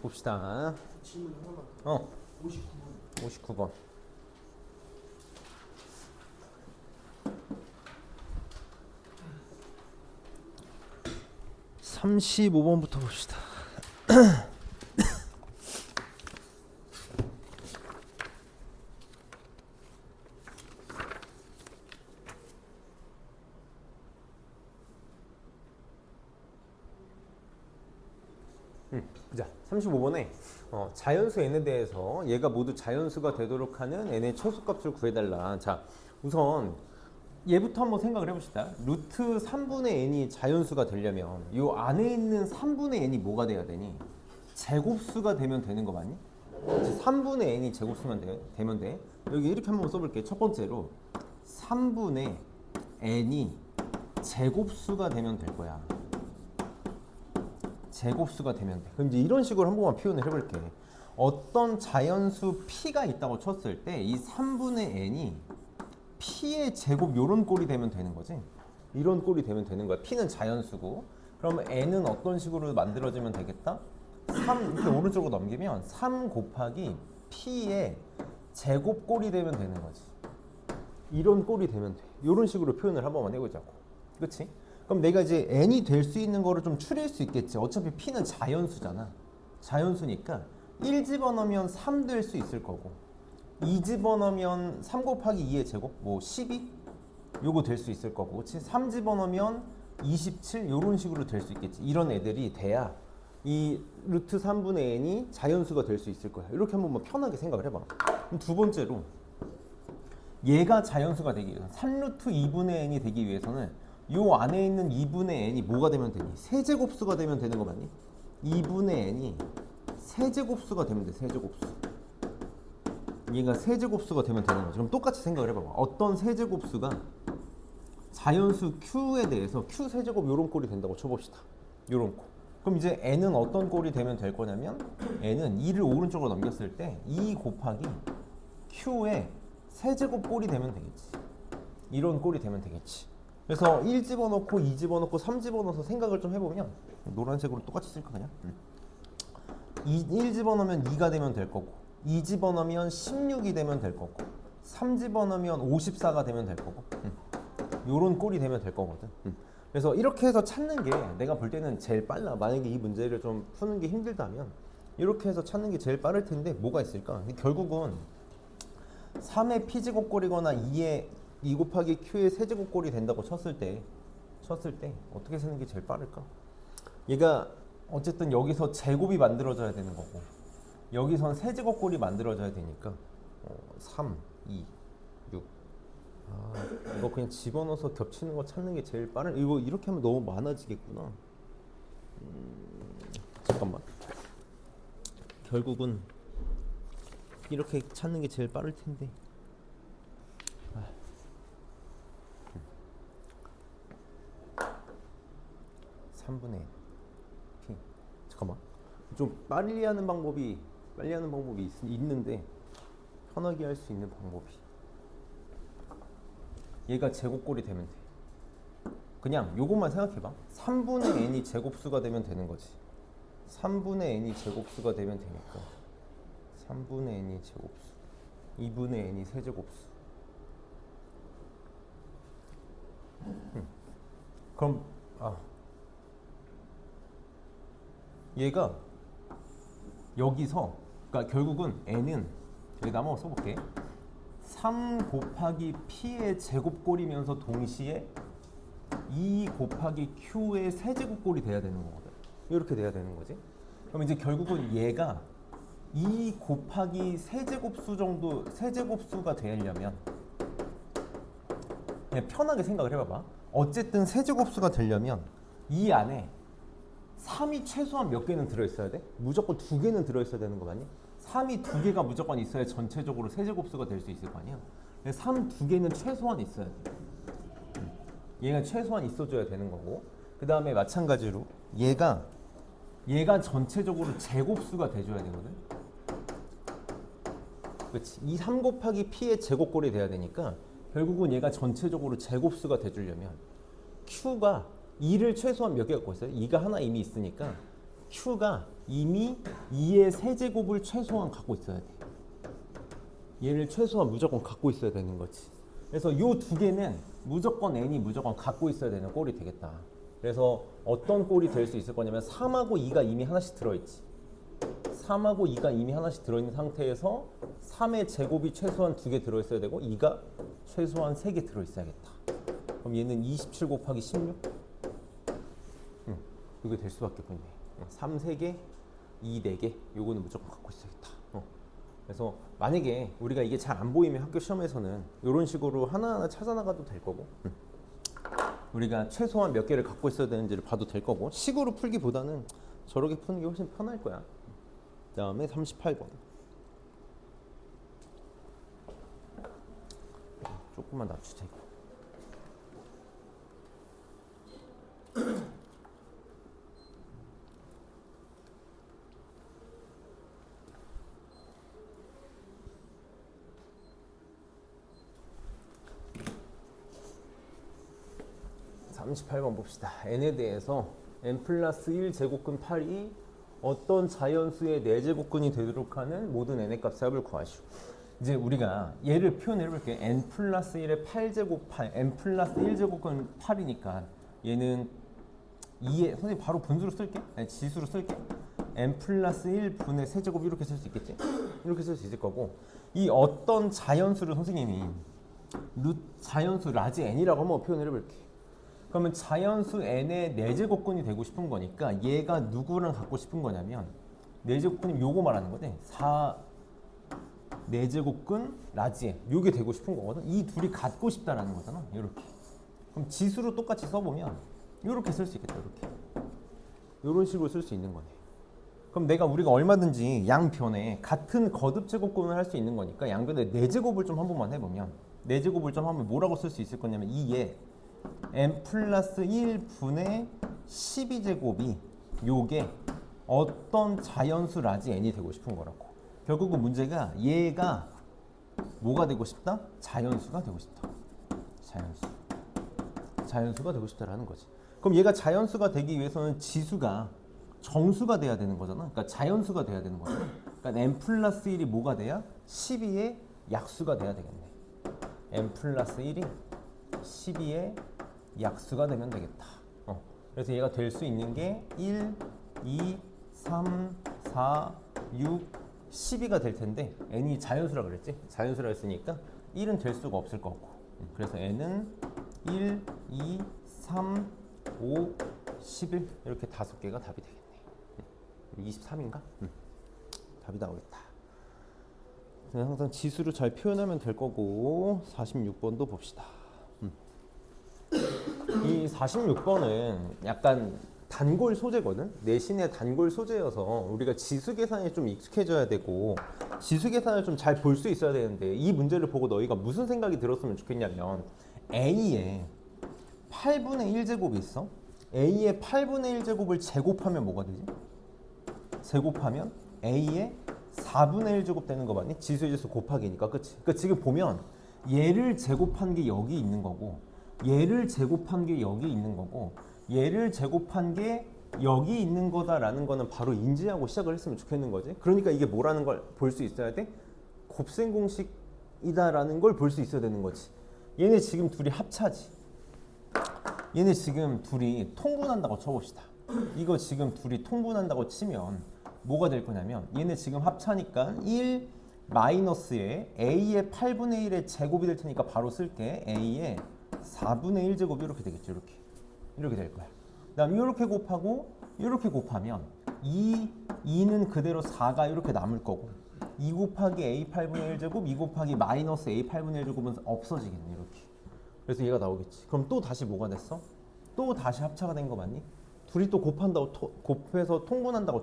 봅시다. 질문 하나만 더. 59번. 59번. (35번부터) 봅시다. 자, 35번에 자연수 n에 대해서 얘가 모두 자연수가 되도록 하는 n의 최소값을 구해달라. 자, 우선 얘부터 한번 생각을 해봅시다. 루트 3분의 n이 자연수가 되려면 이 안에 있는 3분의 n이 뭐가 돼야 되니? 제곱수가 되면 되는 거 맞니? 3분의 n이 제곱수만 되면 돼. 여기 이렇게 한번 써볼게. 첫 번째로 3분의 n이 제곱수가 되면 될 거야. 제곱수가 되면 돼. 그럼 이제 이런 식으로 한 번만 표현을 해볼게. 어떤 자연수 p가 있다고 쳤을 때 이 3분의 n이 p의 제곱 요런 꼴이 되면 되는 거지. 이런 꼴이 되면 되는 거야. p는 자연수고. 그러면 n은 어떤 식으로 만들어지면 되겠다? 3 이렇게 오른쪽으로 넘기면 3 곱하기 p의 제곱 꼴이 되면 되는 거지. 이런 꼴이 되면 돼. 이런 식으로 표현을 한 번만 해보자고. 그렇지? 그럼 내가 이제 n이 될 수 있는 거를 좀 추릴 수 있겠지. 어차피 p는 자연수잖아. 자연수니까 1 집어넣으면 3 될 수 있을 거고 2 집어넣으면 3 곱하기 2의 제곱 뭐 12? 요거 될 수 있을 거고 그렇지? 3 집어넣으면 27 요런 식으로 될 수 있겠지. 이런 애들이 돼야 이 루트 3분의 n이 자연수가 될 수 있을 거야. 이렇게 한번 편하게 생각을 해봐. 그럼 두 번째로 얘가 자연수가 되기 위해서 3루트 2분의 n이 되기 위해서는 요 안에 있는 2분의 n이 뭐가 되면 되니? 세제곱수가 되면 되는 거 맞니? 2분의 n이 세제곱수가 되면 돼. 세제곱수. 얘가 세제곱수가 되면 되는 거죠. 그럼 똑같이 생각을 해봐봐. 어떤 세제곱수가 자연수 q에 대해서 q 세제곱 요런 꼴이 된다고 쳐봅시다. 요런 꼴. 그럼 이제 n은 어떤 꼴이 되면 될 거냐면 n은 2를 오른쪽으로 넘겼을 때 2 곱하기 q의 세제곱 꼴이 되면 되겠지. 이런 꼴이 되면 되겠지. 그래서 1 집어넣고 2 집어넣고 3 집어넣어서 생각을 좀 해보면 노란색으로 똑같이 쓸까 그냥? 1 집어넣으면 2가 되면 될 거고 2 집어넣으면 16이 되면 될 거고 3 집어넣으면 54가 되면 될 거고 요런 꼴이 되면 될 거거든. 그래서 이렇게 해서 찾는 게 내가 볼 때는 제일 빨라. 만약에 이 문제를 좀 푸는 게 힘들다면 이렇게 해서 찾는 게 제일 빠를 텐데 뭐가 있을까? 결국은 3의 p제곱꼴이거나 2의 2 곱하기 q의 세제곱꼴이 된다고 쳤을 때 어떻게 쓰는 게 제일 빠를까? 얘가 어쨌든 여기서 제곱이 만들어져야 되는 거고 여기선 세제곱꼴이 만들어져야 되니까 3, 2, 6 이거 그냥 집어넣어서 겹치는 거 찾는 게 제일 빠른. 이거 이렇게 하면 너무 많아지겠구나. 잠깐만. 결국은 이렇게 찾는 게 제일 빠를 텐데. 3분의 p. 잠깐만. 좀 빨리 하는 방법이 있는데 편하게 할 수 있는 방법이. 얘가 제곱꼴이 되면 돼. 그냥 요것만 생각해봐. 3분의 n이 제곱수가 되면 되는 거지. 3분의 n이 제곱수가 되면 되니까 3분의 n이 제곱수 2분의 n이 세제곱수. 그럼 얘가 여기서 그러니까 결국은 n은 여기다 한번 써볼게. 3 곱하기 p의 제곱꼴이면서 동시에 2 곱하기 q의 세제곱꼴이 돼야 되는 거거든. 이렇게 돼야 되는 거지. 그럼 이제 결국은 얘가 2 곱하기 세제곱수 정도 세제곱수가 되려면 그냥 편하게 생각을 해봐봐. 어쨌든 세제곱수가 되려면 이 안에 3이 최소한 몇 개는 들어있어야 돼? 무조건 2개는 들어있어야 되는 거 아니야? 3이 2개가 무조건 있어야 전체적으로 세제곱수가 될 수 있을 거 아니야? 3 2개는 최소한 있어야 돼. 얘가 최소한 있어줘야 되는 거고 그 다음에 마찬가지로 얘가 전체적으로 제곱수가 돼줘야 되거든. 그렇지. 이 3 곱하기 p의 제곱꼴이 돼야 되니까 결국은 얘가 전체적으로 제곱수가 돼주려면 q가 2를 최소한 몇 개 갖고 있어요? 2가 하나 이미 있으니까 Q가 이미 2의 세제곱을 최소한 갖고 있어야 돼. 얘를 최소한 무조건 갖고 있어야 되는 거지. 그래서 요 두 개는 무조건 n이 무조건 갖고 있어야 되는 꼴이 되겠다. 그래서 어떤 꼴이 될 수 있을 거냐면 3하고 2가 이미 하나씩 들어있지. 3하고 2가 이미 하나씩 들어있는 상태에서 3의 제곱이 최소한 2개 들어있어야 되고 2가 최소한 3개 들어있어야겠다. 그럼 얘는 27 곱하기 16? 이게 될 수밖에 없겠네. 3 3개, 2 4개 요거는 무조건 갖고 있어야겠다. 그래서 만약에 우리가 이게 잘 안 보이면 학교 시험에서는 이런 식으로 하나하나 찾아 나가도 될 거고 우리가 최소한 몇 개를 갖고 있어야 되는지를 봐도 될 거고 식으로 풀기보다는 저렇게 푸는 게 훨씬 편할 거야. 그 다음에 38번 조금만 낮추자 이거. (38번) 봅시다. n에 대해서 n 플러스 1 제곱근 8이 어떤 자연수의 4제곱근이 되도록 하는 모든 n의 값의 합을 구하시오. 이제 우리가 얘를 표현해 볼게요. n 플러스 1의 8제곱 8, n 플러스 1제곱근 8이니까 얘는 2에 선생님 바로 분수로 쓸게. 아니, 지수로 쓸게. n 플러스 1분의 세제곱 이렇게 쓸 수 있겠지? 이렇게 쓸 수 있을 거고 이 어떤 자연수를 선생님이 자연수 라지 n이라고 한번 표현을 해볼게. 그러면 자연수 n의 4제곱근이 되고 싶은 거니까 얘가 누구랑 갖고 싶은 거냐면 4제곱근이 요거 말하는 거지. 4제곱근 라지 n 요게 되고 싶은 거거든. 이 둘이 갖고 싶다라는 거잖아. 이렇게. 그럼 지수로 똑같이 써보면 이렇게 쓸 수 있겠다. 이렇게. 이런 식으로 쓸 수 있는 거네. 그럼 우리가 얼마든지 양변에 같은 거듭 제곱근을 할 수 있는 거니까 양변에 4제곱을 좀 한 번만 해보면 4제곱을 좀 하면 뭐라고 쓸 수 있을 거냐면 2에 n 플러스 1분의 12제곱이 요게 어떤 자연수 라지 n이 되고 싶은 거라고. 결국은 문제가 얘가 뭐가 되고 싶다? 자연수가 되고 싶다. 자연수가 되고 싶다라는 거지. 그럼 얘가 자연수가 되기 위해서는 지수가 정수가 돼야 되는 거잖아. 그러니까 자연수가 돼야 되는 거잖아. 그러니까 n 플러스 1이 뭐가 돼야? 12의 약수가 돼야 되겠네. n 플러스 1이 12의 약수가 되면 되겠다. 그래서 얘가 될 수 있는 게 1, 2, 3, 4, 6, 12가 될 텐데 n이 자연수라 그랬지? 자연수라 했으니까 1은 될 수가 없을 거고 그래서 n은 1, 2, 3, 5, 11 이렇게 5개가 답이 되겠네. 23인가? 답이 나오겠다. 항상 지수로 잘 표현하면 될 거고 46번도 봅시다. 이 46번은 약간 단골 소재거든? 내신의 단골 소재여서 우리가 지수 계산에 좀 익숙해져야 되고 지수 계산을 좀 잘 볼 수 있어야 되는데 이 문제를 보고 너희가 무슨 생각이 들었으면 좋겠냐면 A에 8분의 1제곱이 있어. A의 8분의 1제곱을 제곱하면 뭐가 되지? 제곱하면 A의 4분의 1제곱 되는 거 맞니? 지수의 지수 곱하기니까 그치? 그러니까 지금 보면 얘를 제곱한 게 여기 있는 거고 얘를 제곱한 게 여기 있는 거고 얘를 제곱한 게 여기 있는 거다라는 거는 바로 인지하고 시작을 했으면 좋겠는 거지. 그러니까 이게 뭐라는 걸 볼 수 있어야 돼? 곱셈 공식이다라는 걸 볼 수 있어야 되는 거지. 얘네 지금 둘이 합차지. 얘네 지금 둘이 통분한다고 쳐봅시다. 이거 지금 둘이 통분한다고 치면 뭐가 될 거냐면 얘네 지금 합차니까 1 마이너스에 A의 8분의 1의 제곱이 될 테니까 바로 쓸게. A의 4분의 1제곱 이렇게 되겠죠. 이렇게 될 거야. 그 다음 이렇게 곱하고 이렇게 곱하면 2는 그대로 4가 이렇게 남을 거고 2 곱하기 A 8분의 1제곱 2 곱하기 마이너스 A 8분의 1제곱은 없어지겠네. 이렇게. 그래서 얘가 나오겠지. 그럼 또 다시 뭐가 됐어? 또 다시 합차가 된 거 맞니? 둘이 또 곱해서 통분한다고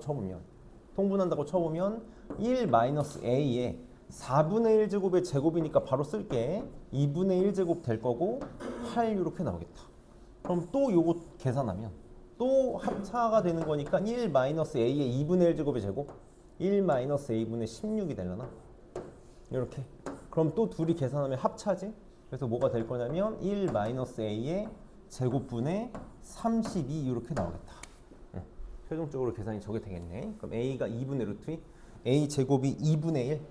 쳐보면 1 마이너스 A에 4분의 1제곱의 제곱이니까 바로 쓸게. 2분의 1제곱 될 거고 8 이렇게 나오겠다. 그럼 또 요거 계산하면 또 합차가 되는 거니까 1 마이너스 A의 2분의 1제곱의 제곱 1 마이너스 A분의 16이 되려나? 이렇게. 그럼 또 둘이 계산하면 합차지? 그래서 뭐가 될 거냐면 1 마이너스 A의 제곱분의 32 이렇게 나오겠다. 최종적으로 계산이 저게 되겠네. 그럼 a가 2분의 루트 2, a 제곱이 2분의 1.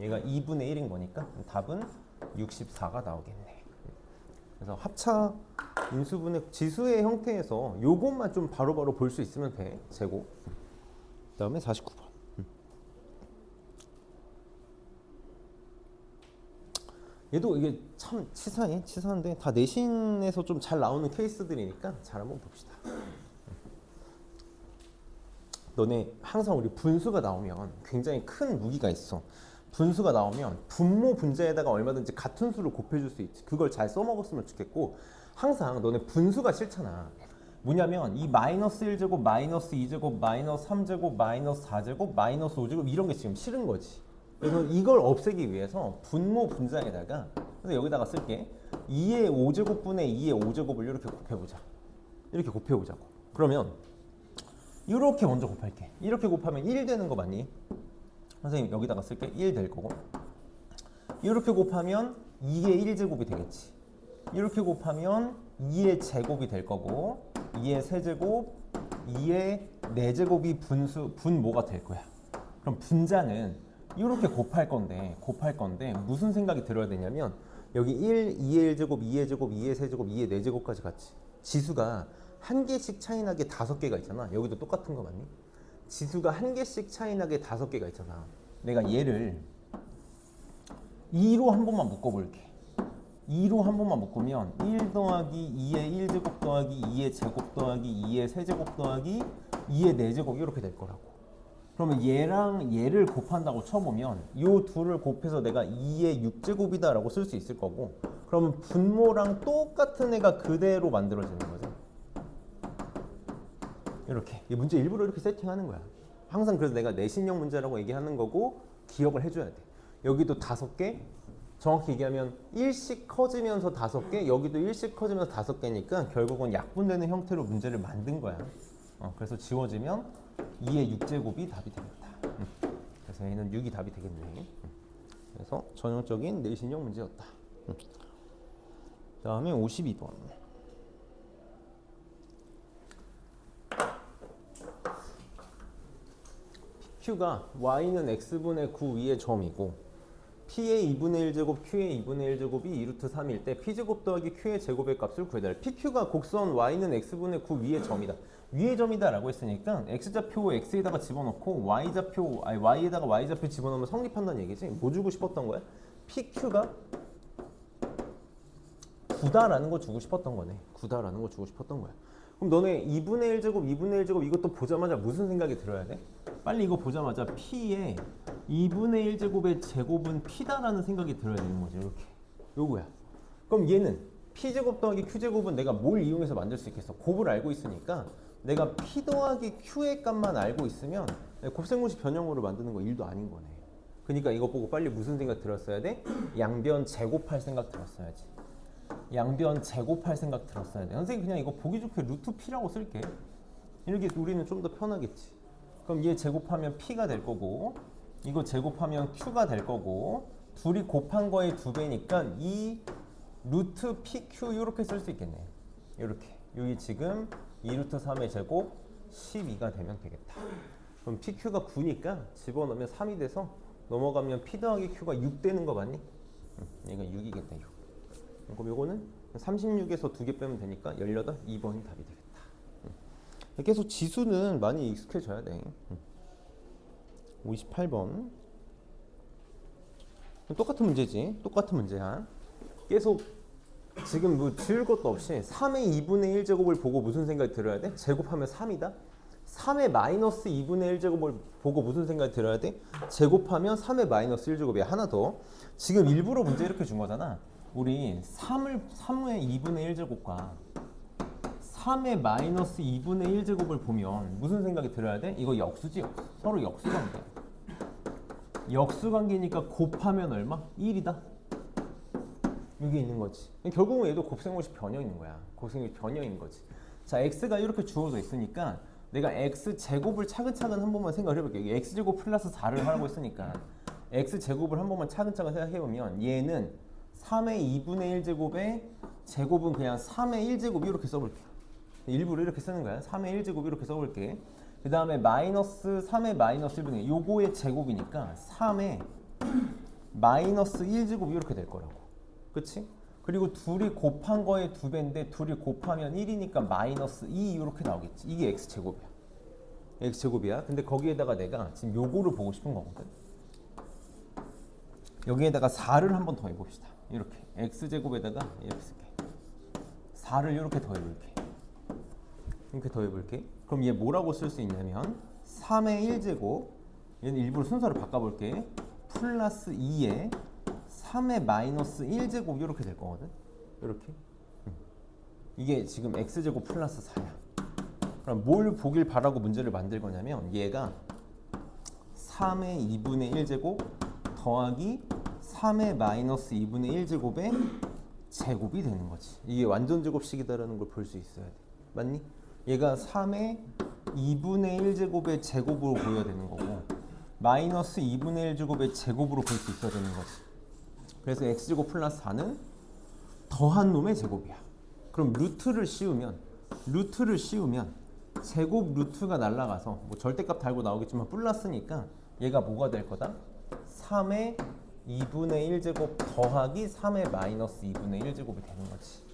얘가 2분의 1인 거니까 답은 64가 나오겠네. 그래서 합차 인수분해 지수의 형태에서 요것만 좀 바로바로 볼 수 있으면 돼. 제곱. 그다음에 49번. 얘도 이게 참 치사한데 다 내신에서 좀 잘 나오는 케이스들이니까 잘 한번 봅시다. 너네 항상 우리 분수가 나오면 굉장히 큰 무기가 있어. 분수가 나오면 분모 분자에다가 얼마든지 같은 수를 곱해줄 수 있지. 그걸 잘 써먹었으면 좋겠고, 항상 너네 분수가 싫잖아. 뭐냐면 이 마이너스 1제곱, 마이너스 2제곱, 마이너스 3제곱, 마이너스 4제곱, 마이너스 5제곱 이런 게 지금 싫은 거지. 그래서 이걸 없애기 위해서 분모 분자에다가, 그래서 여기다가 쓸게. 2의 5제곱분의 2의 5제곱을 이렇게 곱해보자. 이렇게 곱해보자고. 그러면 이렇게 먼저 곱할게. 이렇게 곱하면 1 되는 거 맞니? 선생님 여기다가 쓸게. 1 될 거고. 이렇게 곱하면 2의 1제곱이 되겠지. 이렇게 곱하면 2의 제곱이 될 거고, 2의 세제곱, 2의 4제곱이 분모가 될 거야. 그럼 분자는 이렇게 곱할 건데 무슨 생각이 들어야 되냐면, 여기 1, 2의 1제곱, 2의 제곱, 2의 세제곱, 2의 4제곱까지 같이 지수가 한 개씩 차이 나게 5개가 있잖아. 여기도 똑같은 거 맞니? 지수가 한 개씩 차이 나게 5개가 있잖아. 내가 얘를 2로 한 번만 묶어볼게. 2로 한 번만 묶으면 1 더하기 2의 1제곱 더하기 2의 제곱 더하기 2의 세제곱 더하기 2의 4제곱 이렇게 될 거라고. 그러면 얘랑 얘를 곱한다고 쳐보면 이 둘을 곱해서 내가 2의 6제곱이다 라고 쓸 수 있을 거고, 그러면 분모랑 똑같은 애가 그대로 만들어지는 거죠. 이렇게. 이 문제 일부러 이렇게 세팅하는 거야. 항상 그래서 내가 내신형 문제라고 얘기하는 거고 기억을 해줘야 돼. 여기도 5개, 정확히 얘기하면 1씩 커지면서 5개, 여기도 1씩 커지면서 5개니까 결국은 약분되는 형태로 문제를 만든 거야. 그래서 지워지면 2의 6제곱이 답이 되겠다. 그래서 얘는 6이 답이 되겠네. 그래서 전형적인 내신형 문제였다. 다음에 52번. Q가 y는 x분의 9 위의 점이고, P의 2분의 1제곱, Q의 2분의 1제곱이 2루트 3일 때 P제곱 더하기 Q의 제곱의 값을 구해달라. PQ가 곡선 y는 x분의 9 위의 점이다. 위의 점이다 라고 했으니까 x좌표 x에다가 집어넣고 y에다가 y좌표 집어넣으면 성립한다는 얘기지. 뭐 주고 싶었던 거야? PQ가 9다라는 거 주고 싶었던 거네. 9다라는 거 주고 싶었던 거야. 그럼 너네 2분의 1제곱, 2분의 1제곱 이것도 보자마자 무슨 생각이 들어야 돼? 빨리 이거 보자마자 P의 2분의 1제곱의 제곱은 P다라는 생각이 들어야 되는 거지. 이렇게. 요거야. 그럼 얘는 P제곱 더하기 Q제곱은 내가 뭘 이용해서 만들 수 있겠어? 곱을 알고 있으니까 내가 P 더하기 Q의 값만 알고 있으면 곱셈공식 변형으로 만드는 거 일도 아닌 거네. 그러니까 이거 보고 빨리 무슨 생각 들었어야 돼? 양변 제곱할 생각 들었어야지. 양변 제곱할 생각 들었어야 돼. 선생님 그냥 이거 보기 좋게 루트 P라고 쓸게. 이렇게 우리는 좀 더 편하겠지. 그럼 얘 제곱하면 P가 될 거고, 이거 제곱하면 Q가 될 거고, 둘이 곱한 거의 2배니까 이 루트 PQ 이렇게 쓸 수 있겠네. 이렇게. 여기 지금 2루트 3의 제곱 12가 되면 되겠다. 그럼 PQ가 9니까 집어넣으면 3이 돼서 넘어가면 P 더하기 Q가 6 되는 거 맞니? 얘가 6이겠다. 6. 그럼 요거는 36에서 2개 빼면 되니까 18, 2번이 답이 되겠다. 계속 지수는 많이 익숙해져야 돼. 58번. 똑같은 문제지. 똑같은 문제야. 계속 지금 뭐 지울 것도 없이 3의 2분의 1제곱을 보고 무슨 생각이 들어야 돼? 제곱하면 3이다? 3의 마이너스 2분의 1제곱을 보고 무슨 생각이 들어야 돼? 제곱하면 3의 마이너스 1제곱이야. 하나 더. 지금 일부러 문제 이렇게 준 거잖아. 우리 3의 2분의 1제곱과 3의 마이너스 2분의 1제곱을 보면 무슨 생각이 들어야 돼? 이거 역수지, 역수. 서로 역수관계야. 역수관계니까 곱하면 얼마? 1이다. 여기 있는 거지. 결국은 얘도 곱셈공식 변형인 거야. 곱셈공식 변형인 거지. 자, x가 이렇게 주어져 있으니까 내가 x제곱을 차근차근 한 번만 생각을 해볼게. 여기 x제곱 플러스 4를 하라고 했으니까 x제곱을 한 번만 차근차근 생각해보면 얘는 3의 2분의 1제곱의 제곱은 그냥 3의 1제곱 이렇게 써볼게. 일부러 이렇게 쓰는 거야. 3의 1제곱 이렇게 써볼게. 그 다음에 마이너스 3의 마이너스 1분의 1. 요거의 제곱이니까 3의 마이너스 1제곱 이렇게 될 거라고. 그치? 그리고 둘이 곱한 거의 2배인데 둘이 곱하면 1이니까 마이너스 2 이렇게 나오겠지. 이게 x제곱이야. x제곱이야. 근데 거기에다가 내가 지금 요거를 보고 싶은 거거든. 여기에다가 4를 한번 더해봅시다. 이렇게 x제곱에다가 이렇게 쓸게. 4를 이렇게 더해볼게. 이렇게 더해볼게. 그럼 얘 뭐라고 쓸 수 있냐면 3의 1제곱, 얘는 일부러 순서를 바꿔볼게. 플러스 2의 3의 마이너스 1제곱 이렇게 될 거거든. 이렇게. 이게 지금 x제곱 플러스 4야. 그럼 뭘 보길 바라고 문제를 만들 거냐면 얘가 3의 2분의 1제곱 더하기 3의 마이너스 2분의 1제곱의 제곱이 되는 거지. 이게 완전 제곱식이다라는 걸 볼 수 있어야 돼. 맞니? 얘가 3의 2분의 1제곱의 제곱으로 보여야 되는 거고 마이너스 2분의 1제곱의 제곱으로 볼 수 있어야 되는 거지. 그래서 x제곱 플러스 4는 더한 놈의 제곱이야. 그럼 루트를 씌우면 제곱 루트가 날라가서 뭐 절대값 달고 나오겠지만 플러스니까 얘가 뭐가 될 거다? 3의 2분의 1제곱 더하기 3의 마이너스 2분의 1제곱이 되는 거지.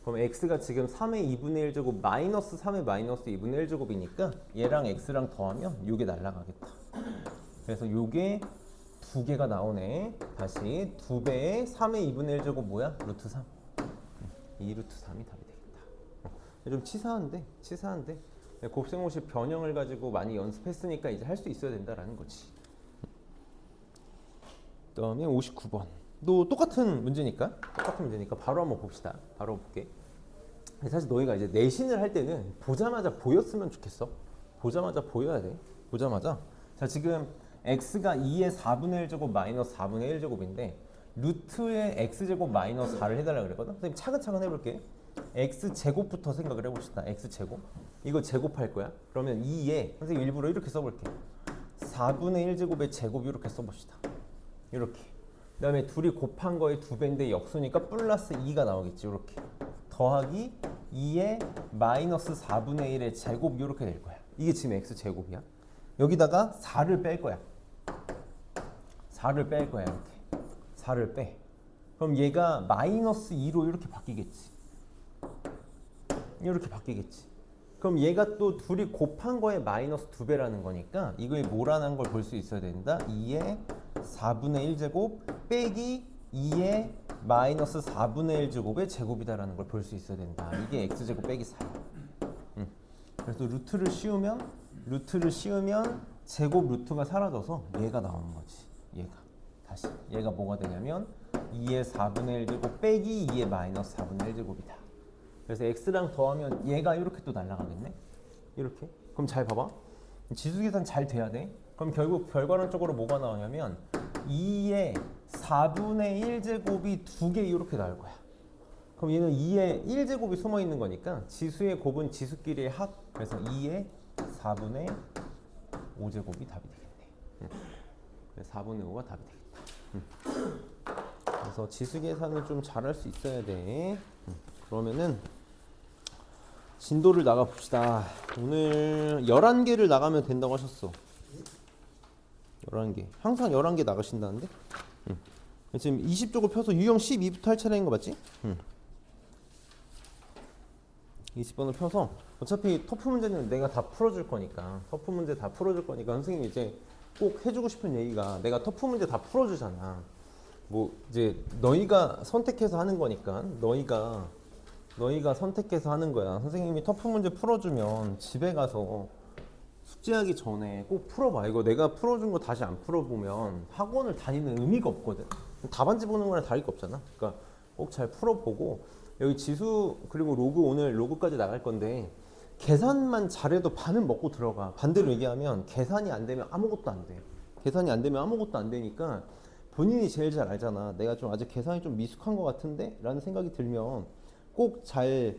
그럼 x가 지금 3의 2분의 1제곱 마이너스 3의 마이너스 2분의 1제곱이니까 얘랑 x랑 더하면 이게 날라가겠다. 그래서 요게 두 개가 나오네. 다시 2배의 3의 2분의 1제곱 뭐야? 루트 3. 2 루트 3이 답이 되겠다. 좀 치사한데 곱셈공식 변형을 가지고 많이 연습했으니까 이제 할 수 있어야 된다라는 거지. 그다음에 59번. 또 똑같은 문제니까 바로 한번 봅시다. 바로 볼게. 사실 너희가 이제 내신을 할 때는 보자마자 보였으면 좋겠어. 보자마자 보여야 돼. 보자마자. 자, 지금 x가 2의 4분의 1제곱 마이너스 4분의 1제곱인데 루트의 x제곱 마이너스 4를 해달라고 그랬거든. 선생님 차근차근 해볼게. x제곱부터 생각을 해봅시다. x제곱. 이거 제곱할 거야. 그러면 2에 선생님 일부러 이렇게 써볼게. 4분의 1제곱의 제곱 이렇게 써봅시다. 이렇게. 그 다음에 둘이 곱한 거의 2배인데 역수니까 플러스 2가 나오겠지. 이렇게. 더하기 2의 마이너스 4분의 1의 제곱 이렇게 될 거야. 이게 지금 x제곱이야. 여기다가 4를 뺄 거야. 4를 뺄 거야. 이렇게. 4를 빼. 그럼 얘가 마이너스 2로 이렇게 바뀌겠지. 이렇게 바뀌겠지. 그럼 얘가 또 둘이 곱한 거에 마이너스 2배라는 거니까 이거에 뭐라는 걸 볼 수 있어야 된다. 2의 4분의 1제곱 빼기 2의 마이너스 4분의 1제곱의 제곱이다라는 걸 볼 수 있어야 된다. 이게 x제곱 빼기 4야. 그래서 루트를 씌우면 제곱 루트가 사라져서 얘가 나오는 거지. 다시 얘가 뭐가 되냐면 2의 4분의 1제곱 빼기 2의 마이너스 4분의 1제곱이다. 그래서 x랑 더하면 얘가 이렇게 또 날아가겠네. 이렇게. 그럼 잘 봐봐. 지수 계산 잘 돼야 돼. 그럼 결국 결과론적으로 뭐가 나오냐면 2의 4분의 1제곱이 2개 이렇게 나올 거야. 그럼 얘는 2의 1제곱이 숨어 있는 거니까 지수의 곱은 지수끼리의 합. 그래서 2의 4분의 5제곱이 답이 되겠네. 그래서 4분의 5가 답이 되겠다. 그래서 지수 계산을 좀 잘할 수 있어야 돼. 그러면은 진도를 나가 봅시다. 오늘 11개를 나가면 된다고 하셨어. 11개. 항상 11개 나가신다는데? 지금 20쪽을 펴서 유형 12부터 할 차례인 거 맞지? 20번을 펴서 어차피 터프 문제는 내가 다 풀어줄 거니까 선생님이 이제 꼭 해주고 싶은 얘기가 내가 터프 문제 다 풀어주잖아. 뭐 이제 너희가 선택해서 하는 거니까 너희가 선택해서 하는 거야. 선생님이 터프 문제 풀어주면 집에 가서 숙제하기 전에 꼭 풀어봐. 이거 내가 풀어준 거 다시 안 풀어보면 학원을 다니는 의미가 없거든. 답안지 보는 거랑 다를 게 없잖아. 그러니까 꼭 잘 풀어보고 여기 지수 그리고 로그 오늘 로그까지 나갈 건데 계산만 잘해도 반은 먹고 들어가. 반대로 얘기하면 계산이 안 되면 아무것도 안 돼. 계산이 안 되면 아무것도 안 되니까 본인이 제일 잘 알잖아. 내가 좀 아직 계산이 좀 미숙한 것 같은데? 라는 생각이 들면 꼭 잘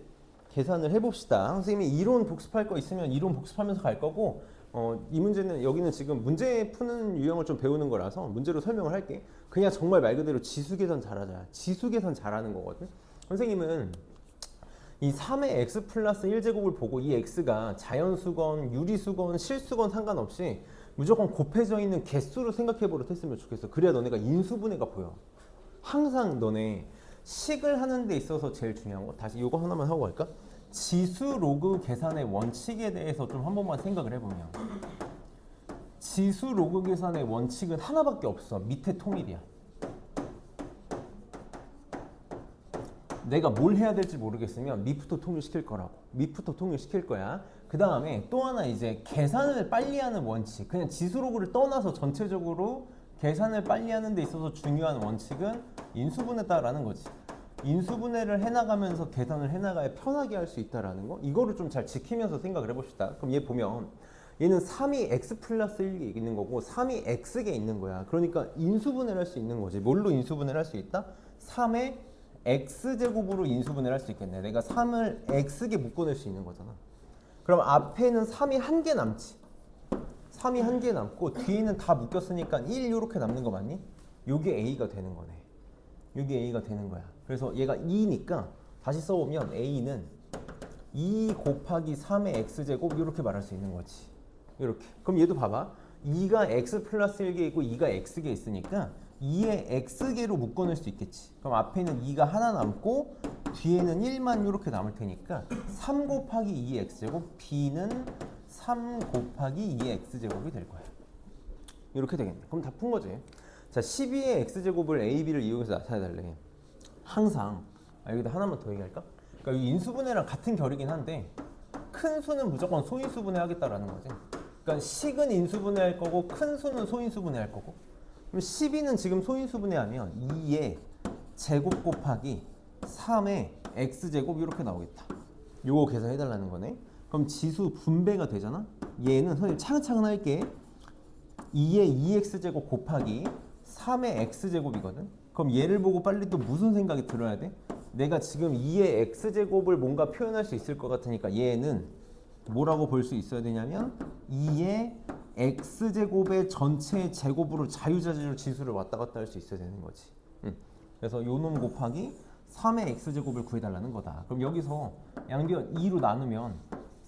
계산을 해봅시다. 선생님이 이론 복습할 거 있으면 이론 복습하면서 갈 거고 이 문제는 여기는 지금 문제 푸는 유형을 좀 배우는 거라서 문제로 설명을 할게. 그냥 정말 말 그대로 지수 계산 잘하자. 지수 계산 잘하는 거거든. 선생님은 이 3의 x 플러스 1제곱을 보고 이 x가 자연수건, 유리수건, 실수건 상관없이 무조건 곱해져 있는 개수로 생각해 버릇했으면 좋겠어. 그래야 너네가 인수분해가 보여. 항상 너네 식을 하는 데 있어서 제일 중요한 거, 다시 이거 하나만 하고 갈까? 지수 로그 계산의 원칙에 대해서 좀 한 번만 생각을 해보면, 지수 로그 계산의 원칙은 하나밖에 없어. 밑에 통일이야. 내가 뭘 해야 될지 모르겠으면 밑부터 통일시킬 거라고. 밑부터 통일시킬 거야. 그 다음에 또 하나 이제 계산을 빨리 하는 원칙. 그냥 지수 로그를 떠나서 전체적으로 계산을 빨리 하는 데 있어서 중요한 원칙은 인수분해다라는 거지. 인수분해를 해나가면서 계산을 해나가야 편하게 할 수 있다라는 거. 이거를 좀 잘 지키면서 생각을 해봅시다. 그럼 얘 보면 얘는 3이 x 플러스 1이 있는 거고 3이 x게 있는 거야. 그러니까 인수분해를 할 수 있는 거지. 뭘로 인수분해를 할 수 있다? 3의 x제곱으로 인수분해를 할 수 있겠네. 내가 3을 x게 묶어낼 수 있는 거잖아. 그럼 앞에는 3이 한 개 남지. 3이 한 개 남고 뒤에는 다 묶였으니까 1 이렇게 남는 거 맞니? 요게 a가 되는 거네. 요게 a가 되는 거야. 그래서 얘가 2니까 다시 써보면 a는 2 곱하기 3의 x제곱 이렇게 말할 수 있는 거지. 이렇게. 그럼 얘도 봐봐. 2가 x 플러스 1개 있고 2가 x개 있으니까 2의 x개로 묶어낼 수 있겠지. 그럼 앞에는 2가 하나 남고 뒤에는 1만 이렇게 남을 테니까 3 곱하기 2의 x제곱 b는 3 곱하기 2의 x제곱이 될 거야. 이렇게 되겠네. 그럼 다 푼 거지. 자, 12의 x제곱을 a, b를 이용해서 나타내달래. 항상 여기다 하나만 더 얘기할까? 그러니까 이 인수분해랑 같은 결이긴 한데 큰 수는 무조건 소인수분해 하겠다라는 거지. 그러니까 식은 인수분해할 거고 큰 수는 소인수분해할 거고. 그럼 12는 지금 소인수분해하면 2의 제곱 곱하기 3의 x제곱 이렇게 나오겠다. 요거 계산해달라는 거네. 그럼 지수 분배가 되잖아. 얘는 선생님 차근차근 할게. 2의 2x제곱 곱하기 3의 x제곱이거든. 그럼 얘를 보고 빨리 또 무슨 생각이 들어야 돼? 내가 지금 2의 x제곱을 뭔가 표현할 수 있을 것 같으니까 얘는 뭐라고 볼 수 있어야 되냐면 2의 x제곱의 전체 제곱으로 자유자재로 지수를 왔다 갔다 할 수 있어야 되는 거지. 그래서 요 놈 곱하기 3의 x제곱을 구해달라는 거다. 그럼 여기서 양변 2로 나누면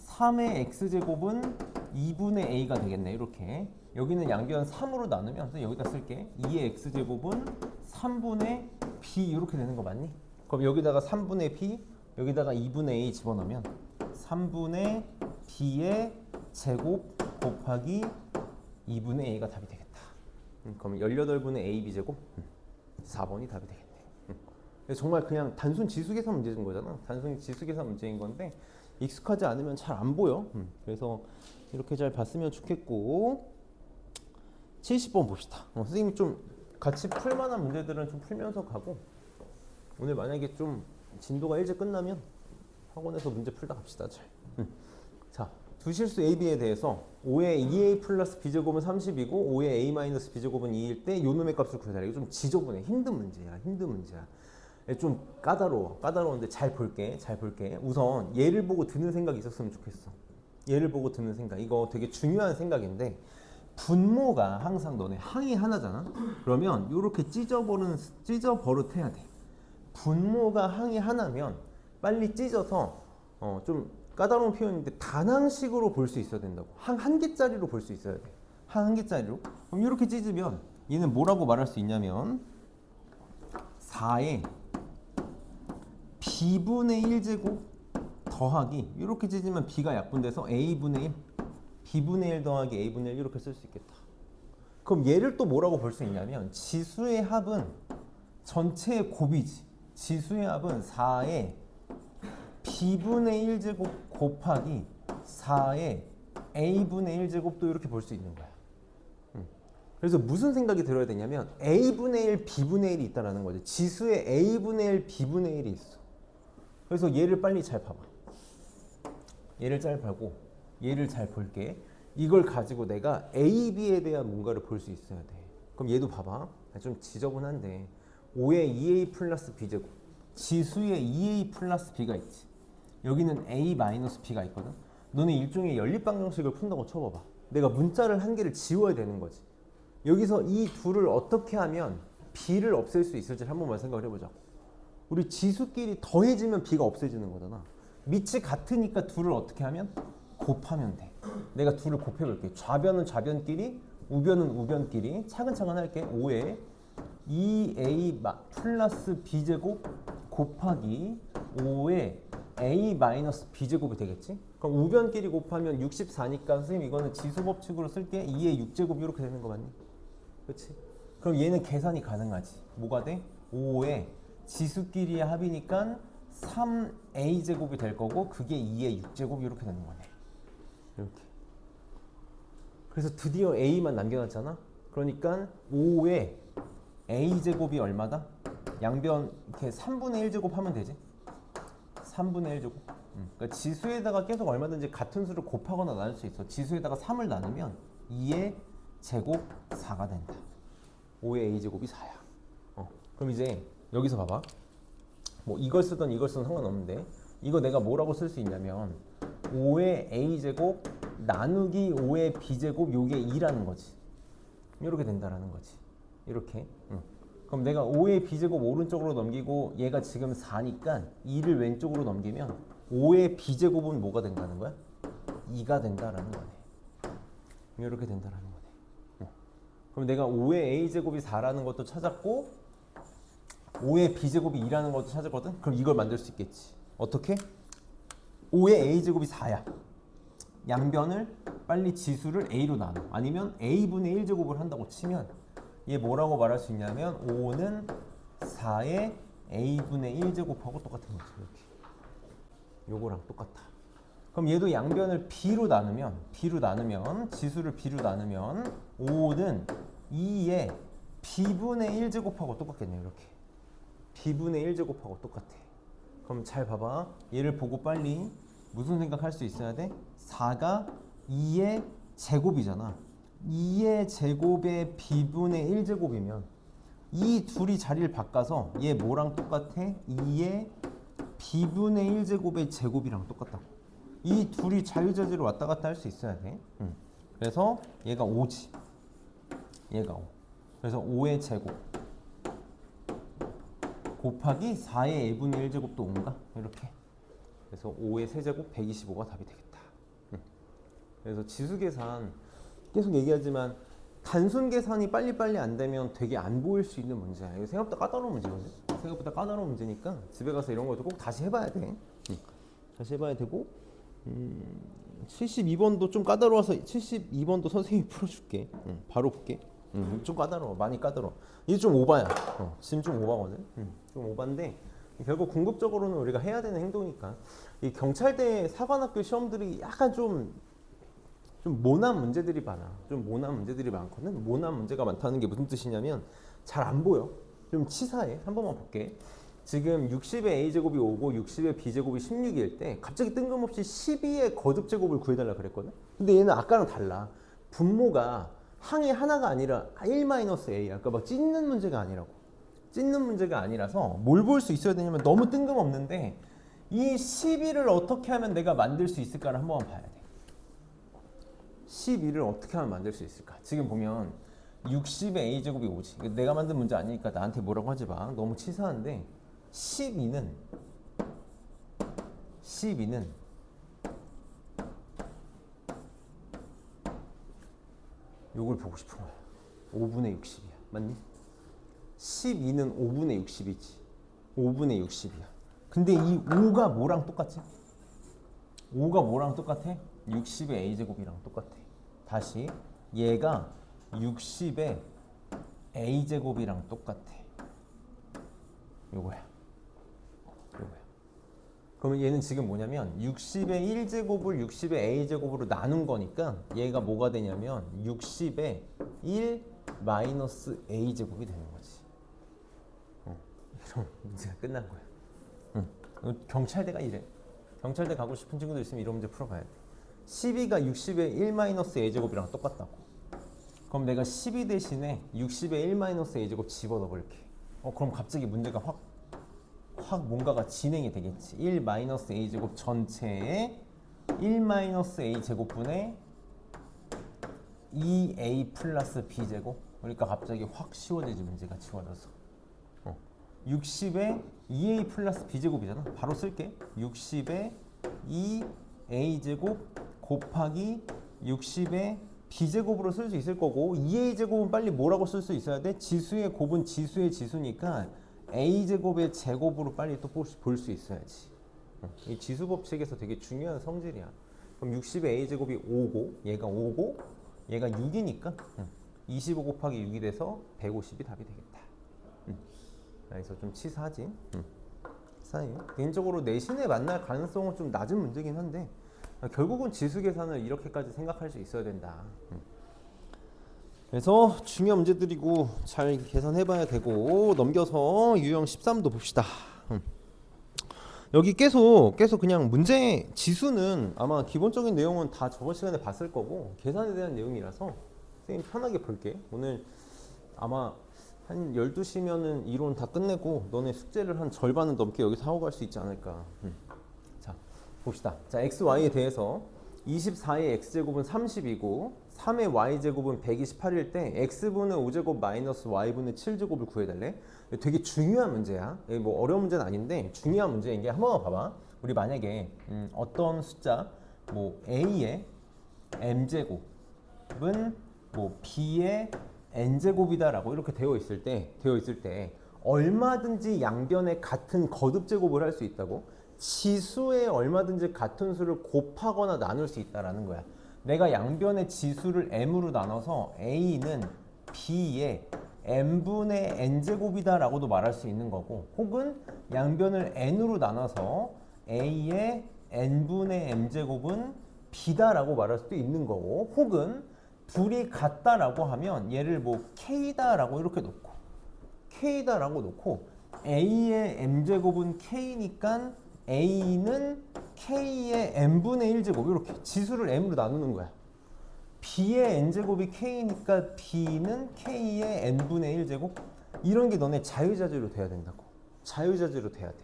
3의 x제곱은 2분의 a가 되겠네. 이렇게. 여기는 양변 3으로 나누면 여기다 쓸게. 2의 x제곱은 3분의 b 이렇게 되는 거 맞니? 그럼 여기다가 3분의 b, 여기다가 2분의 a 집어넣으면 3분의 b의 제곱 곱하기 2분의 a가 답이 되겠다. 그럼 18분의 ab 제곱 4번이 답이 되겠네. 정말 그냥 단순 지수계산 문제인 거잖아. 단순 지수계산 문제인 건데 익숙하지 않으면 잘 안 보여. 그래서 이렇게 잘 봤으면 좋겠고 70번 봅시다. 선생님 좀 같이 풀만한 문제들은 좀 풀면서 가고 오늘 만약에 좀 진도가 일찍 끝나면 학원에서 문제 풀다 갑시다. 잘. 자, 두 실수 A, B에 대해서 5의 2A 플러스 B제곱은 30이고 5의 A 마이너스 B제곱은 2일 때 요 놈의 값을 구해달라. 이거 좀 지저분해. 힘든 문제야. 힘든 문제야. 좀 까다로워. 까다로운데 잘 볼게. 잘 볼게. 우선 얘를 보고 드는 생각이 있었으면 좋겠어. 얘를 보고 드는 생각. 이거 되게 중요한 생각인데 분모가 항상 너네 항이 하나잖아. 그러면 이렇게 찢어 버릇해야 돼. 분모가 항이 하나면 빨리 찢어서 좀 까다로운 표현인데 단항식으로 볼 수 있어야 된다고. 항 한 개짜리로 볼 수 있어야 돼. 항 한 개짜리로. 그럼 이렇게 찢으면 얘는 뭐라고 말할 수 있냐면 4의 b분의 1제곱 더하기 이렇게 찢으면 b가 약분돼서 a분의 1 b분의 1 더하기 a분의 1 이렇게 쓸 수 있겠다. 그럼 얘를 또 뭐라고 볼 수 있냐면 지수의 합은 전체의 곱이지. 지수의 합은 4의 b분의 1제곱 곱하기 4의 a분의 1제곱도 이렇게 볼 수 있는 거야. 그래서 무슨 생각이 들어야 되냐면 a분의 1, b분의 1이 있다는 거지. 지수에 a분의 1, b분의 1이 있어. 그래서 얘를 빨리 잘 봐봐. 얘를 잘 보고 얘를 잘 볼게. 이걸 가지고 내가 a, b에 대한 뭔가를 볼 수 있어야 돼. 그럼 얘도 봐봐. 좀 지저분한데 5의 2a 플러스 b제곱 지수에 2a 플러스 b가 있지. 여기는 a 마이너스 b가 있거든. 너는 일종의 연립방정식을 푼다고 쳐봐봐. 내가 문자를 한 개를 지워야 되는 거지. 여기서 이 둘을 어떻게 하면 b를 없앨 수 있을지 한 번만 생각을 해보자고. 우리 지수끼리 더해지면 b가 없어지는 거잖아. 밑이 같으니까 둘을 어떻게 하면? 곱하면 돼. 내가 둘을 곱해볼게. 좌변은 좌변끼리, 우변은 우변끼리 차근차근 할게. 5에 2a 플러스 b제곱 곱하기 5에 a 마이너스 b제곱이 되겠지? 그럼 우변끼리 곱하면 64니까 선생님 이거는 지수법칙으로 쓸게. 2의 6제곱 이렇게 되는 거 맞니? 그렇지? 그럼 얘는 계산이 가능하지. 뭐가 돼? 5에 지수끼리의 합이니까 3a제곱이 될 거고 그게 2의 6제곱 이렇게 되는 거네. 이렇게. 그래서 드디어 a만 남겨놨잖아. 그러니까 5에 a제곱이 얼마다? 양변 이렇게 3분의 1제곱 하면 되지. 3분의 1제곱. 그러니까 지수에다가 계속 얼마든지 같은 수를 곱하거나 나눌 수 있어. 지수에다가 3을 나누면 2의 제곱 4가 된다. 5의 a제곱이 4야. 그럼 이제 여기서 봐봐. 뭐 이걸 쓰던 이걸 쓰던 상관없는데 이거 내가 뭐라고 쓸 수 있냐면 5의 a제곱 나누기 5의 b제곱 요게 2라는 거지. 이렇게 된다라는 거지. 이렇게. 그럼 내가 5의 b제곱 오른쪽으로 넘기고 얘가 지금 4니까 2를 왼쪽으로 넘기면 5의 b제곱은 뭐가 된다는 거야? 2가 된다라는 거네. 이렇게 된다라는 거네. 그럼 내가 5의 a제곱이 4라는 것도 찾았고 5의 b제곱이 2라는 것도 찾았거든? 그럼 이걸 만들 수 있겠지. 어떻게? 5의 a제곱이 4야. 양변을 빨리 지수를 a로 나눠. 아니면 a분의 1제곱을 한다고 치면 얘 뭐라고 말할 수 있냐면 5는 4의 a분의 1제곱하고 똑같은 거지. 이렇게. 요거랑 똑같아. 그럼 얘도 양변을 b로 나누면 지수를 b로 나누면 5는 2의 b분의 1제곱하고 똑같겠네요. 이렇게. b분의 1제곱하고 똑같아. 그럼 잘 봐봐. 얘를 보고 빨리 무슨 생각할 수 있어야 돼? 4가 2의 제곱이잖아. 2의 제곱의 b분의 1제곱이면 이 둘이 자리를 바꿔서 얘 뭐랑 똑같아? 2의 b분의 1제곱의 제곱이랑 똑같다고. 이 둘이 자유자재로 왔다 갔다 할 수 있어야 돼. 그래서 얘가 5지. 얘가 5. 그래서 5의 제곱 곱하기 4의 a분의 1제곱도 5인가? 이렇게. 그래서 5의 세제곱 125가 답이 되겠다. 그래서 지수 계산 계속 얘기하지만 단순 계산이 빨리빨리 안 되면 되게 안 보일 수 있는 문제야. 이거 생각보다 까다로운 문제거든. 생각보다 까다로운 문제니까 집에 가서 이런 것도 꼭 다시 해봐야 돼. 다시 해봐야 되고 72번도 좀 까다로워서 72번도 선생님이 풀어줄게. 바로 볼게. 좀 까다로워. 많이 까다로워. 이게 좀 오바야. 지금 좀 오바거든. 좀 오바인데 결국 궁극적으로는 우리가 해야 되는 행동이니까. 이 경찰대 사관학교 시험들이 약간 좀 모난 문제들이 많아. 좀 모난 문제들이 많거든. 모난 문제가 많다는 게 무슨 뜻이냐면 잘 안 보여. 좀 치사해. 한 번만 볼게. 지금 60의 a제곱이 5고 60의 b제곱이 16일 때 갑자기 뜬금없이 12의 거듭제곱을 구해달라 그랬거든. 근데 얘는 아까랑 달라. 분모가 항이 하나가 아니라 1-a야. 그러니까 막 찢는 문제가 아니라고. 찢는 문제가 아니라서 뭘 볼 수 있어야 되냐면 너무 뜬금없는데 이 12를 어떻게 하면 내가 만들 수 있을까를 한번 봐야 돼. 12를 어떻게 하면 만들 수 있을까? 지금 보면 60의 a제곱이 5지. 내가 만든 문제 아니니까 나한테 뭐라고 하지 마. 너무 치사한데 12는 요걸 보고 싶은 거야. 5분의 60이야. 맞니? 12는 5분의 60이지. 5분의 60이야. 근데 이 5가 뭐랑 똑같지? 5가 뭐랑 똑같아? 60의 a제곱이랑 똑같아. 다시 얘가 60의 a제곱이랑 똑같아. 요거야. 그러면 얘는 지금 뭐냐면 60의 1제곱을 60의 a제곱으로 나눈 거니까 얘가 뭐가 되냐면 60의 1 마이너스 a제곱이 되는 거지. 이런 문제가 끝난 거야. 경찰대가 이래. 경찰대 가고 싶은 친구들 있으면 이런 문제 풀어봐야 돼. 12가 60의 1 마이너스 a제곱이랑 똑같다고. 그럼 내가 12 대신에 60의 1 마이너스 a제곱 집어넣어 볼게. 그럼 갑자기 문제가 확 뭔가가 진행이 되겠지. 1 마이너스 a제곱 전체에 1 마이너스 a제곱분의 2a 플러스 b제곱. 그러니까 갑자기 확 쉬워지지. 문제가 쉬워져서 60에 2a 플러스 b제곱이잖아. 바로 쓸게. 60에 2a제곱 곱하기 60의 b제곱으로 쓸 수 있을 거고 2a제곱은 빨리 뭐라고 쓸 수 있어야 돼? 지수의 곱은 지수의 지수니까 a제곱의 제곱으로 빨리 또 볼 수 있어야지. 이 지수 법칙에서 되게 중요한 성질이야. 그럼 60의 a제곱이 5고 얘가 5고 얘가 6이니까 25 곱하기 6이 돼서 150이 답이 되겠다. 그래서 좀 치사하지. 사이. 개인적으로 내신에 만날 가능성은 좀 낮은 문제긴 한데 결국은 지수 계산을 이렇게까지 생각할 수 있어야 된다. 그래서 중요한 문제들이고 잘 계산해봐야 되고 넘겨서 유형 13도 봅시다. 여기 계속 그냥 문제 지수는 아마 기본적인 내용은 다 저번 시간에 봤을 거고 계산에 대한 내용이라서 선생님 편하게 볼게. 오늘 아마 한 12시면은 이론 다 끝내고 너네 숙제를 한 절반은 넘게 여기서 하고 갈 수 있지 않을까. 자 봅시다. 자 xy에 대해서 24의 x제곱은 30이고 3의 y제곱은 128일 때 x분의 5제곱 마이너스 y분의 7제곱을 구해달래. 되게 중요한 문제야. 뭐 어려운 문제는 아닌데 중요한 문제인 게 한번 봐봐. 우리 만약에 어떤 숫자 뭐 a의 m제곱은 뭐 b의 n제곱이다라고 이렇게 되어 있을 때 얼마든지 양변에 같은 거듭제곱을 할 수 있다고. 지수에 얼마든지 같은 수를 곱하거나 나눌 수 있다라는 거야. 내가 양변의 지수를 m으로 나눠서 a는 b의 n분의 n제곱이다라고도 말할 수 있는 거고, 혹은 양변을 n으로 나눠서 a의 n분의 m제곱은 b다라고 말할 수도 있는 거고, 혹은 둘이 같다라고 하면 얘를 뭐 k다라고 이렇게 놓고 k다라고 놓고 a의 m제곱은 k니까 a는 k의 n분의 1제곱 이렇게 지수를 m으로 나누는 거야. b의 n제곱이 k니까 b는 k의 n분의 1제곱 이런 게 너네 자유자재로 돼야 된다고. 자유자재로 돼야 돼.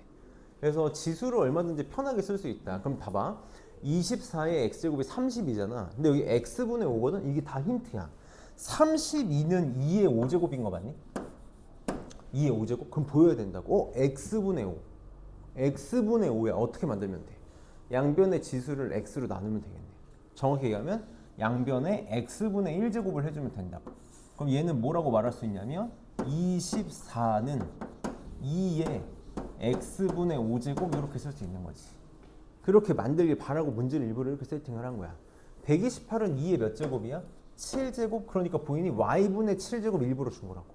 그래서 지수를 얼마든지 편하게 쓸 수 있다. 그럼 봐봐. 24의 x제곱이 30이잖아. 근데 여기 x분의 5거든? 이게 다 힌트야. 32는 2의 5제곱인 거 맞니? 2의 5제곱? 그럼 보여야 된다고. x분의 5. x분의 5야. 어떻게 만들면 돼? 양변의 지수를 x로 나누면 되겠네. 정확히 얘기하면 양변에 x분의 1제곱을 해주면 된다고. 그럼 얘는 뭐라고 말할 수 있냐면 24는 2의 x분의 5제곱 이렇게 쓸 수 있는 거지. 그렇게 만들길 바라고 문제를 일부러 이렇게 세팅을 한 거야. 128은 2의 몇 제곱이야? 7제곱? 그러니까 보이니 y분의 7제곱 일부러 준 거라고.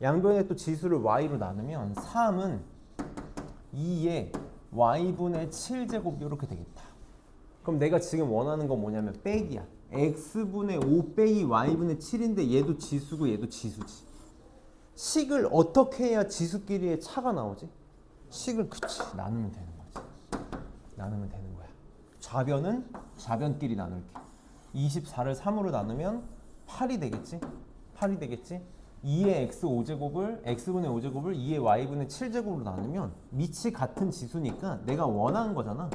양변에 또 지수를 y로 나누면 3은 2의 y분의 7제곱 이렇게 되겠다. 그럼 내가 지금 원하는 건 뭐냐면 빼기야. x분의 5 빼기 y분의 7인데 얘도 지수고 얘도 지수지. 식을 어떻게 해야 지수끼리의 차가 나오지? 식을 그치 나누면 되는 거지. 나누면 되는 거야. 좌변은 좌변끼리 나눌게. 24를 3으로 나누면 8이 되겠지? 8이 되겠지? 2의 x 5제곱을 x분의 5제곱을 2의 y분의 7제곱으로 나누면 밑이 같은 지수니까 내가 원하는 거잖아.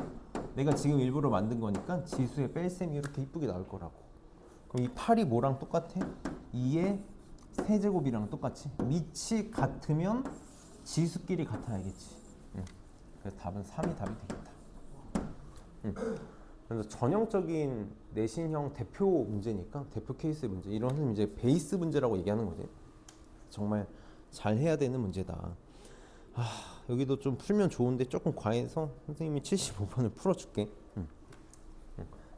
내가 지금 일부러 만든 거니까 지수의 뺄셈이 이렇게 이쁘게 나올 거라고. 그럼 이 8이 뭐랑 똑같아? 2의 세제곱이랑 똑같이. 밑이 같으면 지수끼리 같아야겠지. 그래서 답은 3이 답이 되겠다. 그래서 전형적인 내신형 대표 문제니까 대표 케이스 문제 이런 이제 베이스 문제라고 얘기하는 거지. 정말 잘 해야 되는 문제다. 여기도 좀 풀면 좋은데 조금 과해서 선생님이 75번을 풀어줄게.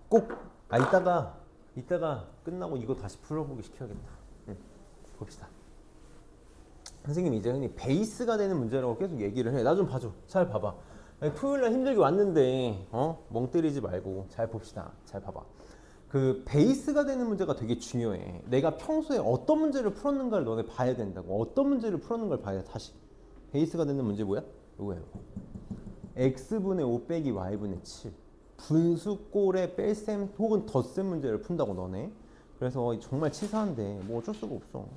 꼭 이따가 끝나고 이거 다시 풀어보기 시켜야겠다. 봅시다. 선생님이 이제 흔히 베이스가 되는 문제라고 계속 얘기를 해. 나 좀 봐줘. 잘 봐봐. 토요일날 힘들게 왔는데 멍 때리지 말고 잘 봅시다. 잘 봐봐. 그 베이스가 되는 문제가 되게 중요해. 내가 평소에 어떤 문제를 풀었는가를 너네 봐야 된다고. 어떤 문제를 풀었는 걸 봐야 돼. 다시 베이스가 되는 문제 뭐야? 이거예요. x분의 5 빼기 y분의 7 분수꼴의 뺄셈 혹은 덧셈 문제를 푼다고 너네. 그래서 정말 치사한데 뭐 어쩔 수가 없어.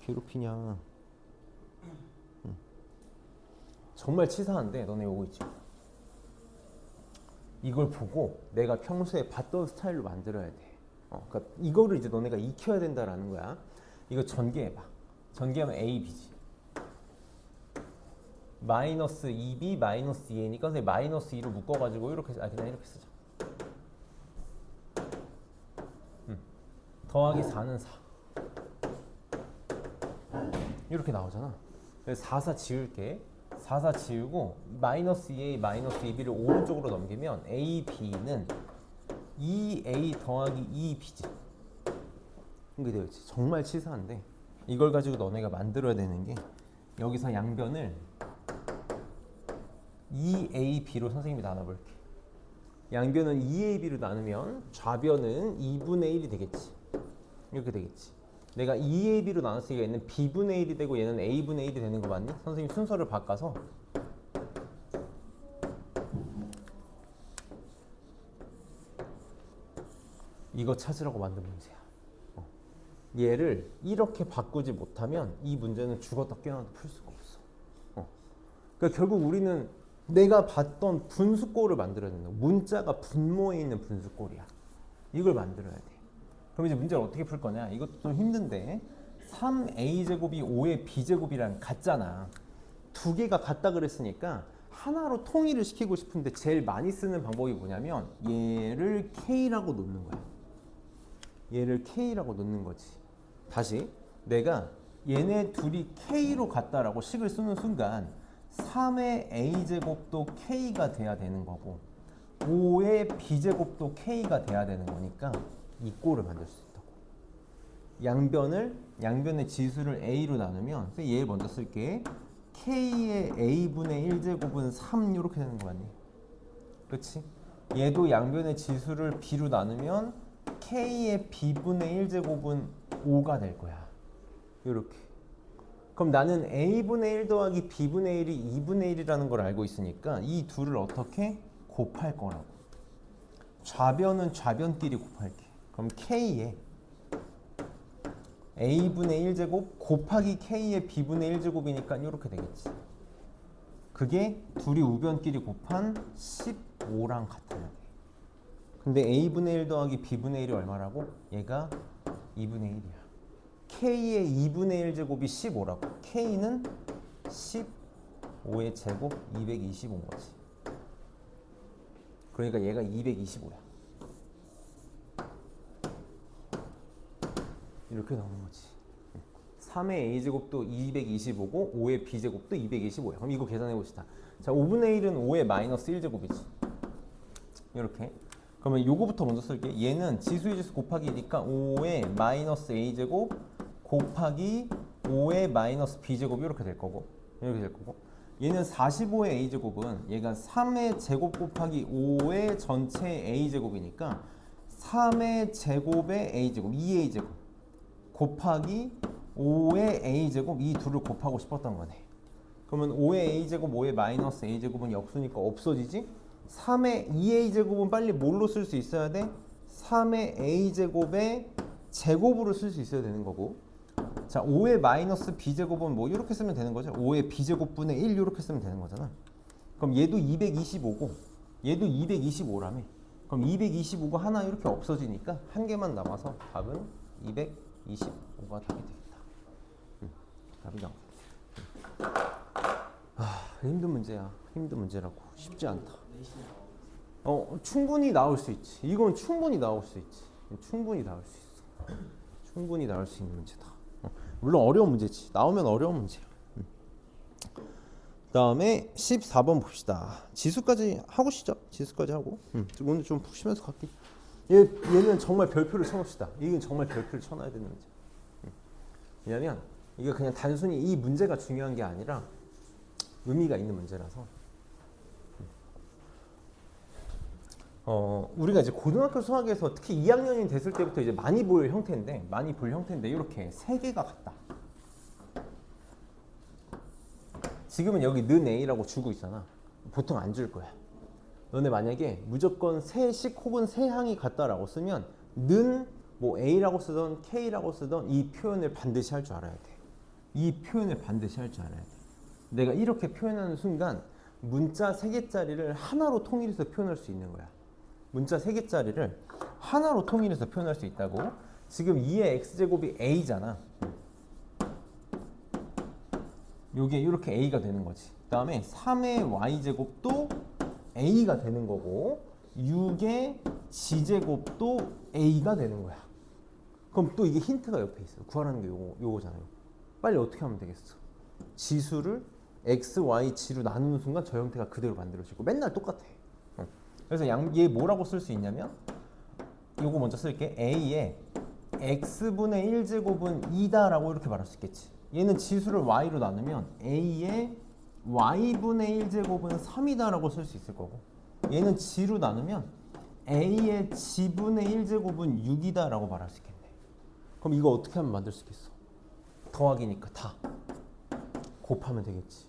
괴롭히냐. 정말 치사한데 너네 오고 있지. 이걸 보고 내가 평소에 봤던 스타일로 만들어야 돼. 그러니까 이거를 이제 너네가 익혀야 된다라는 거야. 이거 전개해봐. 전개하면 A, B지. 마이너스 2b 마이너스 2a니까 선생님 마이너스 2로 묶어가지고 이렇게 그냥 이렇게 쓰자. 더하기 4는 4 이렇게 나오잖아. 그래서 4, 4 지울게. 4, 4 지우고 마이너스 2a 마이너스 2b를 오른쪽으로 넘기면 a, b는 2a 더하기 2b지. 이게 되겠지. 정말 치사한데 이걸 가지고 너네가 만들어야 되는 게 여기서 양변을 2ab로 선생님이 나눠볼게. 양변은 2ab로 나누면 좌변은 2분의 1이 되겠지. 이렇게 되겠지. 내가 2ab로 나눴으니까 얘는 b분의 1이 되고 얘는 a분의 1이 되는 거 맞니? 선생님 순서를 바꿔서 이거 찾으라고 만든 문제야. 얘를 이렇게 바꾸지 못하면 이 문제는 죽었다 깨어나도 풀 수가 없어. 그러니까 결국 우리는 내가 봤던 분수꼴을 만들어야 된다. 문자가 분모에 있는 분수꼴이야. 이걸 만들어야 돼. 그럼 이제 문제를 어떻게 풀 거냐? 이것도 좀 힘든데 3a제곱이 5의 b제곱이랑 같잖아. 두 개가 같다 그랬으니까 하나로 통일을 시키고 싶은데 제일 많이 쓰는 방법이 뭐냐면 얘를 k라고 놓는 거야. 얘를 k라고 놓는 거지. 다시 내가 얘네 둘이 k로 같다라고 식을 쓰는 순간 3의 a제곱도 k가 돼야 되는 거고 5의 b제곱도 k가 돼야 되는 거니까 이 꼴을 만들 수 있다고. 양변의 지수를 a로 나누면 얘 먼저 쓸게. k의 a분의 1제곱은 3 이렇게 되는 거 맞니? 그렇지? 얘도 양변의 지수를 b로 나누면 k의 b분의 1제곱은 5가 될 거야. 이렇게. 그럼 나는 a분의 1 더하기 b분의 1이 2분의 1이라는 걸 알고 있으니까 이 둘을 어떻게 곱할 거라고. 좌변은 좌변끼리 곱할게. 그럼 k의 a분의 1제곱 곱하기 k의 b분의 1제곱이니까 이렇게 되겠지. 그게 둘이 우변끼리 곱한 15랑 같아야 돼. 근데 a분의 1 더하기 b분의 1이 얼마라고? 얘가 2분의 1이야. k의 2분의 1제곱이 15라고. k는 15의 제곱 225인 거지. 그러니까 얘가 225야. 이렇게 나오는 거지. 3의 a제곱도 225고 5의 b제곱도 225야. 그럼 이거 계산해 봅시다. 자, 5분의 1은 5의 마이너스 1제곱이지. 이렇게. 그러면 요거부터 먼저 쓸게. 얘는 지수의 지수 곱하기 1이니까 5의 마이너스 a제곱 곱하기 5의 마이너스 b제곱 이렇게 될 거고. 이렇게 될 거고. 얘는 45의 a제곱은 얘가 3의 제곱 곱하기 5의 전체 a제곱이니까 3의 제곱의 a제곱, 2a제곱 곱하기 5의 a제곱 이 둘을 곱하고 싶었던 거네. 그러면 5의 a제곱, 5의 마이너스 a제곱은 역수니까 없어지지? 3의 2a제곱은 빨리 뭘로 쓸 수 있어야 돼? 3의 a제곱의 제곱으로 쓸 수 있어야 되는 거고. 자, 5의 마이너스 b제곱은 뭐 이렇게 쓰면 되는 거죠. 5의 b제곱분의 1 이렇게 쓰면 되는 거잖아. 그럼 얘도 225고 얘도 225라며. 그럼 225가 하나 이렇게 없어지니까 한 개만 남아서 답은 225가 답이 되겠다. 답이 나와. 힘든 문제야. 힘든 문제라고. 쉽지 않다. 충분히 나올 수 있지. 이건 충분히 나올 수 있지. 충분히 나올 수 있어. 충분히 나올 수 있는 문제다. 물론 어려운 문제지. 나오면 어려운 문제야. 그다음에 14번 봅시다. 지수까지 하고 시죠. 지수까지 하고. 오늘 좀 푸시면서 갈게. 얘는 정말 별표를 쳐놓읍시다. 이건 정말 별표를 쳐놔야 되는 문제. 왜냐면 이게 그냥 단순히 이 문제가 중요한 게 아니라 의미가 있는 문제라서. 우리가 이제 고등학교 수학에서 특히 2학년이 됐을 때부터 이제 많이 볼 형태인데 이렇게 세 개가 같다. 지금은 여기 는 A라고 주고 있잖아. 보통 안 줄 거야. 너네 만약에 무조건 세식 혹은 세항이 같다라고 쓰면 는 뭐 A라고 쓰던 K라고 쓰던 이 표현을 반드시 할 줄 알아야 돼. 이 표현을 반드시 할 줄 알아야 돼. 내가 이렇게 표현하는 순간 문자 3개짜리를 하나로 통일해서 표현할 수 있는 거야. 문자 3개짜리를 하나로 통일해서 표현할 수 있다고. 지금 2의 x제곱이 a잖아. 요게 이렇게 a가 되는 거지. 그 다음에 3의 y제곱도 a가 되는 거고 6의 g제곱도 a가 되는 거야. 그럼 또 이게 힌트가 옆에 있어. 구하라는 게 요거잖아요. 빨리 어떻게 하면 되겠어? 지수를 x, y, g로 나누는 순간 저 형태가 그대로 만들어지고 맨날 똑같아. 그래서 얘 뭐라고 쓸 수 있냐면 요거 먼저 쓸게. a에 x분의 1제곱은 2다라고 이렇게 말할 수 있겠지. 얘는 지수를 y로 나누면 a에 y분의 1제곱은 3이다라고 쓸 수 있을 거고 얘는 g로 나누면 a의 g분의 1제곱은 6이다라고 말할 수 있겠네. 그럼 이거 어떻게 하면 만들 수 있겠어? 더하기니까 다 곱하면 되겠지.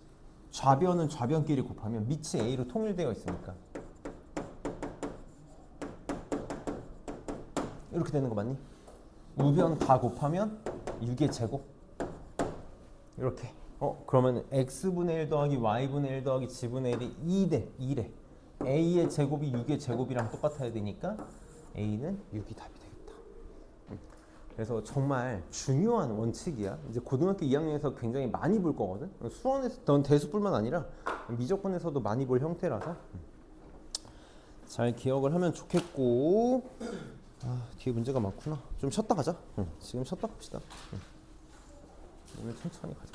좌변은 좌변끼리 곱하면 밑이 a로 통일되어 있으니까 이렇게 되는 거 맞니? 우변 다 곱하면 6의 제곱 이렇게. 그러면 x분의 1 더하기 y분의 1 더하기 g분의 1이 2래. a의 제곱이 6의 제곱이랑 똑같아야 되니까 a는 6이 답이 되겠다. 그래서 정말 중요한 원칙이야. 이제 고등학교 2학년에서 굉장히 많이 볼 거거든. 수원에서 넌 대수뿐만 아니라 미적분에서도 많이 볼 형태라서 잘 기억을 하면 좋겠고. 뒤에 문제가 많구나. 좀 쉬었다 가자. 지금 쉬었다 갑시다. 오늘 천천히 가자.